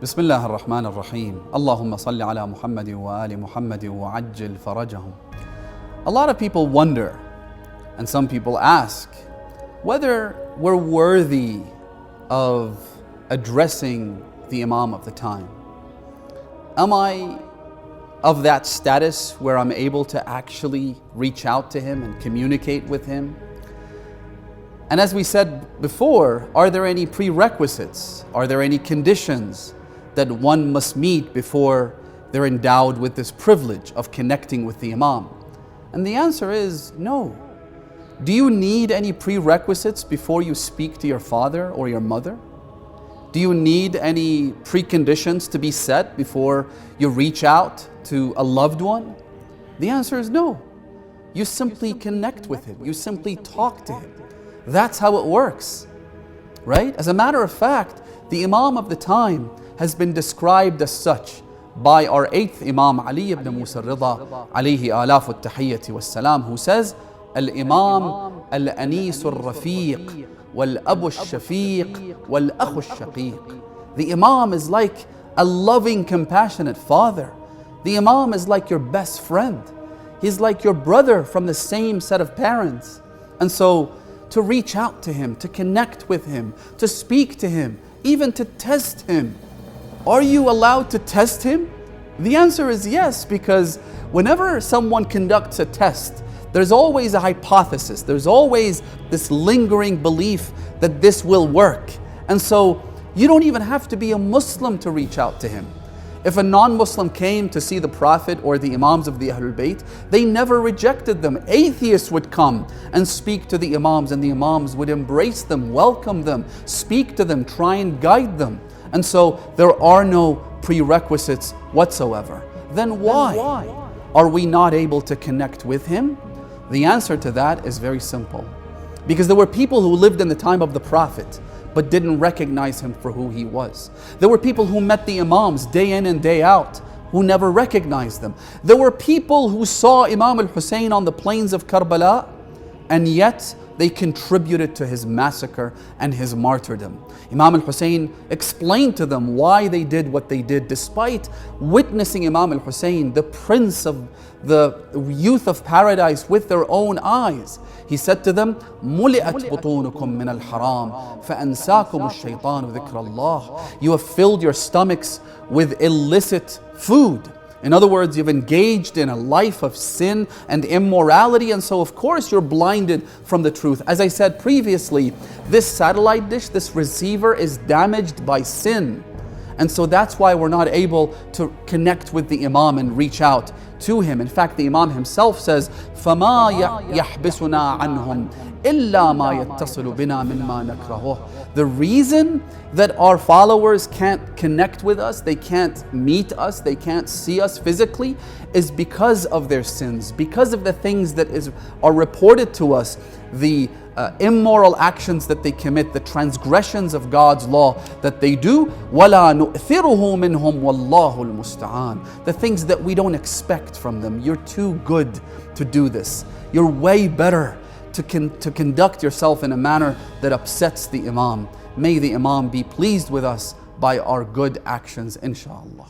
بسم الله الرحمن الرحيم. اللهم صل على محمد وآل محمد وعجل فرجهم. A lot of people wonder, and some people ask, whether we're worthy of addressing the Imam of the time. Am I of that status where I'm able to actually reach out to him and communicate with him? And as we said before, are there any prerequisites? Are there any conditions that one must meet before they're endowed with this privilege of connecting with the Imam? And the answer is no. Do you need any prerequisites before you speak to your father or your mother? Do you need any preconditions to be set before you reach out to a loved one? The answer is no. You simply connect with him. You simply talk to him. That's how it works, right? As a matter of fact, the Imam of the time has been described as such by our 8th Imam Ali ibn Musa al-Rida alayhi alaf al-tahiyyati was-salam, who says, Al-Imam al-Anis al-Rafiq wal-Abu al-Shafiq wal-Akhu al-Shaqiq. The Imam is like a loving, compassionate father. The Imam is like your best friend. He's like your brother from the same set of parents. And so to reach out to him, to connect with him, to speak to him, even to test him. Are you allowed to test him? The answer is yes, because whenever someone conducts a test, there's always a hypothesis. There's always this lingering belief that this will work. And so you don't even have to be a Muslim to reach out to him. If a non-Muslim came to see the Prophet or the Imams of the Ahlul Bayt, they never rejected them. Atheists would come and speak to the Imams, and the Imams would embrace them, welcome them, speak to them, try and guide them. And so there are no prerequisites whatsoever. Then why are we not able to connect with him? The answer to that is very simple. Because there were people who lived in the time of the Prophet but didn't recognize him for who he was. There were people who met the Imams day in and day out who never recognized them. There were people who saw Imam al-Hussein on the plains of Karbala, and yet they contributed to his massacre and his martyrdom. Imam al-Hussein explained to them why they did what they did, despite witnessing Imam al-Hussein, the prince of the youth of paradise, with their own eyes. He said to them, مُلِئَتْ بُطُونُكُم مِّنَ الْحَرَامِ فَأَنْسَاكُمُ الشَّيْطَانُ ذِكْرَ اللَّهِ. You have filled your stomachs with illicit food. In other words, you've engaged in a life of sin and immorality, and so of course you're blinded from the truth. As I said previously, this satellite dish, this receiver, is damaged by sin. And so that's why we're not able to connect with the Imam and reach out to him. In fact, the Imam himself says, فَمَا يَحْبِسُنَا عَنْهُمْ إِلَّا مَا يَتَّصِلُ بِنَا مِمَّا نَكْرَهُ. The reason that our followers can't connect with us, they can't meet us, they can't see us physically, is because of their sins, because of the things that are reported to us, the immoral actions that they commit, the transgressions of God's law that they do. وَلَا نُؤْثِرُهُ مِنْهُمْ وَاللَّهُ الْمُسْتَعَانِ. The things that we don't expect from them. You're too good to do this. You're way better to conduct yourself in a manner that upsets the Imam. May the Imam be pleased with us by our good actions, inshaAllah.